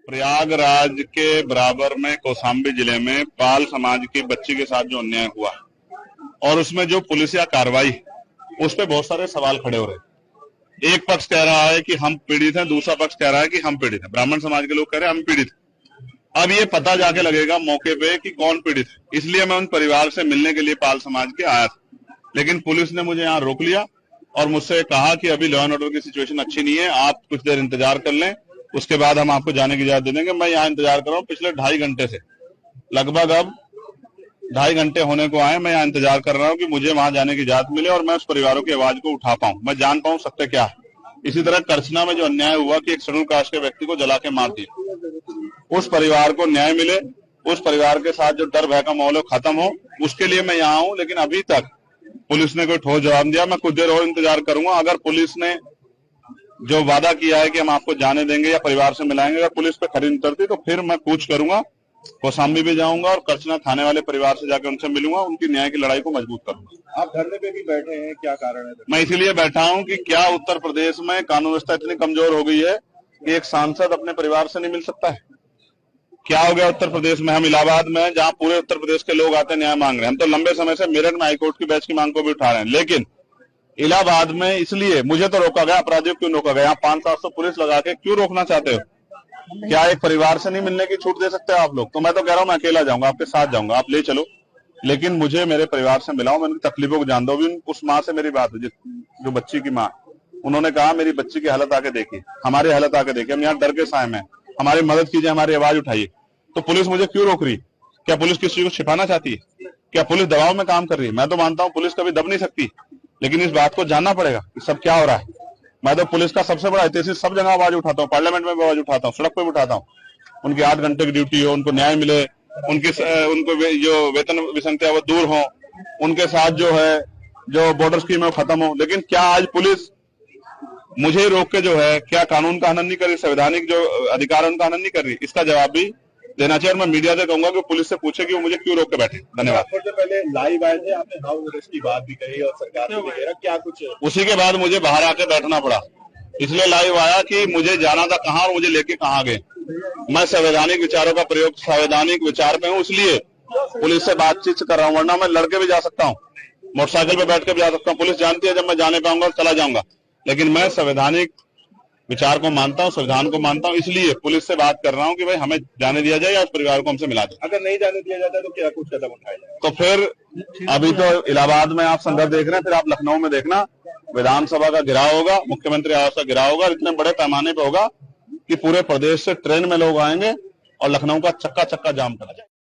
प्रयागराज के बराबर में कौशाम्बी जिले में पाल समाज की बच्ची के साथ जो अन्याय हुआ और उसमें जो पुलिसिया कार्रवाई, उस पर बहुत सारे सवाल खड़े हो रहे हैं। एक पक्ष कह रहा है कि हम पीड़ित हैं, दूसरा पक्ष कह रहा है कि हम पीड़ित हैं। ब्राह्मण समाज के लोग कह रहे हैं हम पीड़ित हैं। अब ये पता जाके लगेगा मौके पे कि कौन पीड़ित है। इसलिए मैं उन परिवार से मिलने के लिए पाल समाज के आया था, लेकिन पुलिस ने मुझे यहाँ रोक लिया और मुझसे कहा कि अभी लॉ एंड ऑर्डर की सिचुएशन अच्छी नहीं है, आप कुछ देर इंतजार कर लें, उसके बाद हम आपको जाने की इजाजत दे देंगे। मैं यहाँ इंतजार कर रहा हूँ पिछले 2.5 घंटे से, लगभग अब 2.5 घंटे होने को आए। मैं यहाँ इंतजार कर रहा हूँ कि मुझे वहां जाने की इजाजत मिले और मैं उस परिवारों की आवाज को उठा पाऊं, मैं जान पाऊं सत्य क्या है। इसी तरह करछना में जो अन्याय हुआ कि एक शेड्यूल कास्ट के व्यक्ति को जला के मार दिया, उस परिवार को न्याय मिले, उस परिवार के साथ जो डर भय का माहौल खत्म हो, उसके लिए मैं यहाँ हूँ। लेकिन अभी तक पुलिस ने कोई ठोस जवाब दिया। मैं कुछ देर और इंतजार करूंगा। अगर पुलिस ने जो वादा किया है कि हम आपको जाने देंगे या परिवार से मिलाएंगे, अगर पुलिस पे खरी उतरती तो फिर मैं कूच करूंगा, कौशाम्बी भी जाऊंगा और करछना थाने वाले परिवार से जाकर उनसे मिलूंगा, उनकी न्याय की लड़ाई को मजबूत करूंगा। आप धरने पे भी बैठे हैं, क्या कारण है? मैं इसीलिए बैठा हूं कि क्या उत्तर प्रदेश में कानून व्यवस्था इतनी कमजोर हो गई है कि एक सांसद अपने परिवार से नहीं मिल सकता है? क्या हो गया उत्तर प्रदेश में? हम इलाहाबाद में, जहां पूरे उत्तर प्रदेश के लोग आते हैं न्याय मांग रहे हैं। हम तो लंबे समय से मेरठ में हाईकोर्ट की बेंच की मांग को भी उठा रहे हैं, लेकिन इलाहाबाद में इसलिए मुझे तो रोका गया। अपराधियों क्यों रोका गया? यहाँ 500-700 पुलिस लगा के क्यों रोकना चाहते हो? क्या एक परिवार से नहीं मिलने की छूट दे सकते हो आप लोग? तो मैं तो कह रहा हूं मैं अकेला जाऊंगा, आपके साथ जाऊंगा, आप ले चलो, लेकिन मुझे मेरे परिवार से मिलाओ, मैं उनकी तकलीफों को जान दो। भी उस माँ से मेरी बात है जो बच्ची की माँ, उन्होंने कहा मेरी बच्ची की हालत आके देखिए, हमारी हालत आके देखिए, हम यहाँ डर के साए में, हमारी मदद कीजिए, हमारी आवाज उठाइए। तो पुलिस मुझे क्यों रोक रही? क्या पुलिस किसी को छिपाना चाहती है? क्या पुलिस दबाव में काम कर रही है? मैं तो मानता हूं पुलिस कभी दब नहीं सकती, लेकिन इस बात को जानना पड़ेगा कि सब क्या हो रहा है। मैं तो पुलिस का सबसे बड़ा हितैषी, सब जगह आवाज उठाता हूँ, पार्लियामेंट में भी आवाज उठाता हूँ, सड़क पर भी उठाता हूँ। उनकी 8 घंटे की ड्यूटी हो, उनको न्याय मिले, उनको जो वेतन विसंगतियां वो दूर हो, उनके साथ जो है जो बॉर्डर स्कीम है वो खत्म हो। लेकिन क्या आज पुलिस मुझे रोक के जो है क्या कानून का हनन नहीं कर रही, संवैधानिक जो अधिकार है उनका हनन नहीं कर रही? इसका जवाब भी देना चाहिए। और मैं मीडिया से कहूंगा कि पुलिस से पूछे कि वो मुझे क्यों रोक के बैठे। धन्यवाद। से पहले लाइव आए थे, आपने हाउस अरेस्ट की बात भी कही और सरकार ने भी कहा, क्या कुछ? उसी के बाद मुझे बाहर आके बैठना पड़ा, इसलिए लाइव आया कि मुझे जाना था कहाँ और मुझे लेके कहाँ गए। मैं संवैधानिक विचारों का प्रयोग, संवैधानिक विचार पे हूँ, इसलिए पुलिस से बातचीत कर रहा हूँ, वरना मैं लड़के भी जा सकता हूँ, मोटरसाइकिल पे बैठ के भी जा सकता हूँ। पुलिस जानती है जब मैं जाने पाऊंगा चला जाऊंगा, लेकिन मैं संवैधानिक विचार को मानता हूँ, संविधान को मानता हूँ, इसलिए पुलिस से बात कर रहा हूँ कि भाई हमें जाने दिया जाए या उस परिवार को हमसे मिला जाए। अगर नहीं जाने दिया जाता तो क्या कुछ कदम उठाया जाए? तो फिर अभी तो इलाहाबाद में आप संघर्ष देख रहे हैं, फिर आप लखनऊ में देखना विधानसभा का घेराव होगा, मुख्यमंत्री आवास का घेराव होगा, इतने बड़े पैमाने पर होगा कि पूरे प्रदेश से ट्रेन में लोग आएंगे और लखनऊ का चक्का चक्का जाम करा जाए।